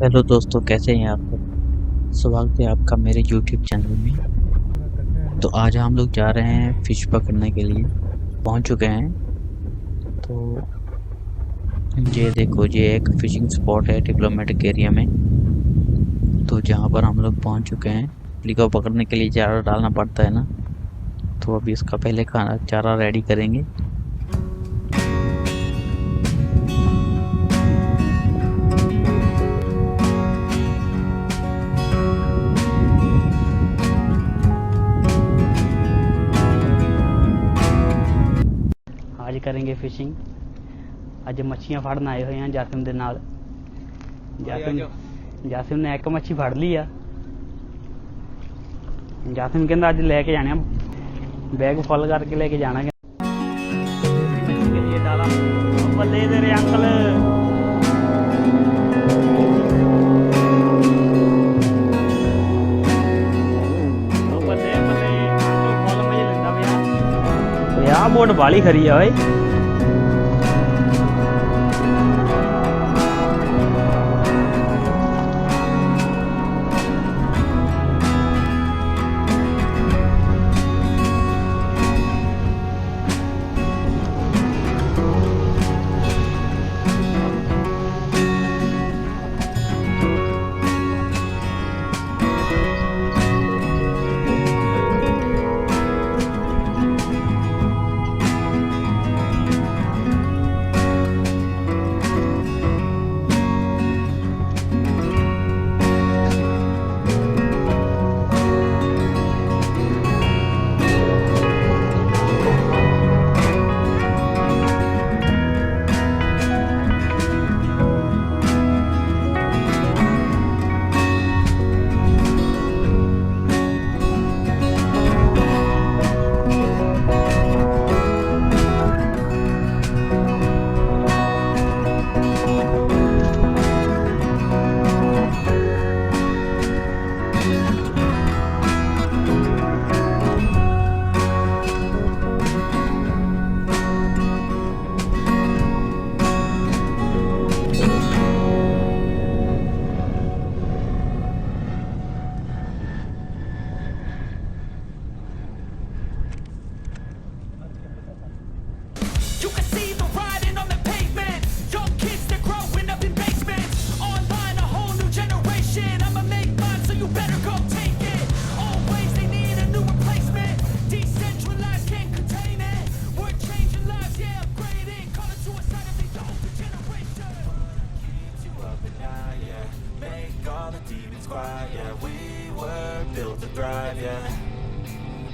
Hello दोस्तों, कैसे हैं आप सब। स्वागत है आपका मेरे यूट्यूब चैनल में। तो आज हम लोग जा रहे हैं फिश पकड़ने के लिए। पहुंच चुके हैं। तो ये देखो, ये एक फिशिंग स्पॉट है डिप्लोमेटिक एरिया में। तो जहां पर हम लोग पहुंच चुके हैं। मछली को पकड़ने के लिए चारा डालना पड़ता है ना। तो अभी इसका पहले खाना चारा रेडी करेंगे। आज करेंगे फिशिंग। ਅੱਜ ਮੱਛੀਆਂ ਫੜਨ ਆਏ ਹੋਏ ਆ ਜਾਸਿਮ ਦੇ ਨਾਲ। ਜਾਸਿਮ ਨੇ ਇੱਕ ਮੱਛੀ ਫੜ ਲਈ ਆ। ਜਾਸਿਮ ਕਹਿੰਦਾ ਅੱਜ ਲੈ ਕੇ ਜਾਣਾ, बैग फुल करके लेके जाना। मच्छी के लिए डाला बल्ले तेरे अंकल। बल्ले बल्ले फुल मजे लेंदा पिया। बोट बाली खरी है भाई।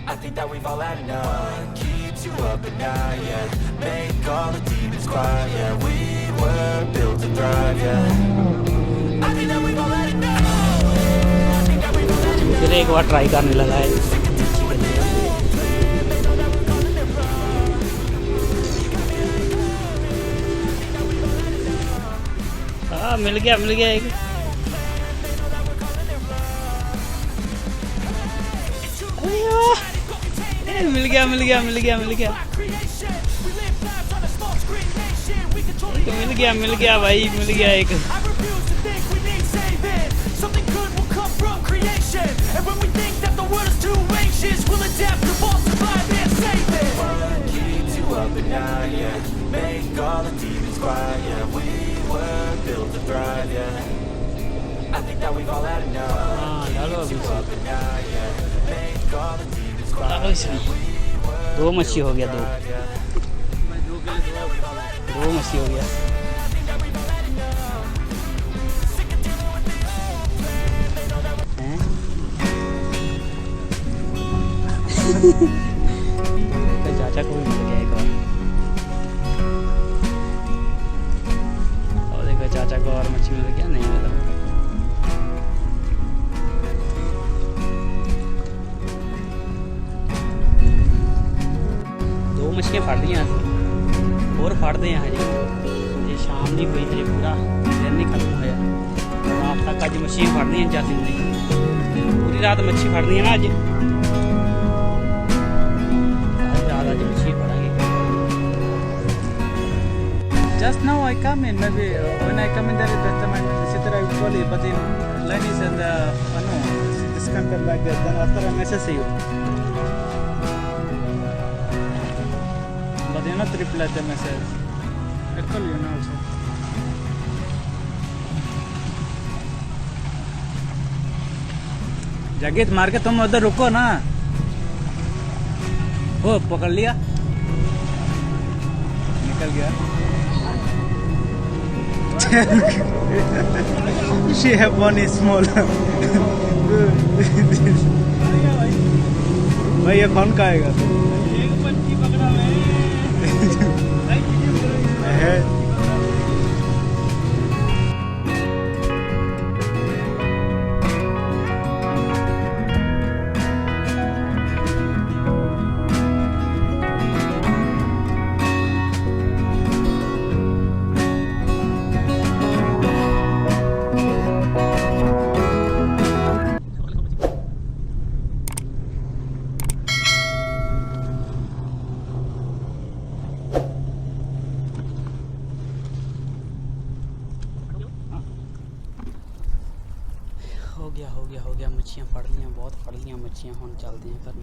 I think that we've all had enough. Keeps you up at night, yeah. Make all the demons quiet, yeah. We were built to thrive, yeah. I think that we've all had enough. I think that we've all had enough. फिर एक बार try करने लगा है। हाँ, मिल गया एक। मिल गया मिल गया मिल गया मिल गया मिल गया भाई, मिल गया एक। दो मच्छी हो गया, दो मच्छी हो गया। चाचा को भी मिल गया एक और। देखो चाचा को और मच्छी मिल गया, नहीं मिला। मछलियाँ फड़ दी और फड़ते हैं जी। ये शाम नहीं हुई थे, पूरा दिन नहीं खत्म होया। रात तक अज मछलियाँ फड़ दी जासिम ने, पूरी रात मच्छी फड़ दी ना अज। रात अज मछली फड़ांगे। Just now I come in, maybe when I come in there, that time I sit there, I call you, but in line is and no, this content like that. Then after I message you, but you not reply the message. I call you now also. जगीत मार के तुम उधर रुको ना. हो पकड़ लिया, निकल गया. She have one small. भाई ये कौन का आएगा? एक पंछी पकड़ा है. हो गया मच्छियाँ फड़ लिया, बहुत फड़ लिया मच्छियाँ. हम चलते हैं घर.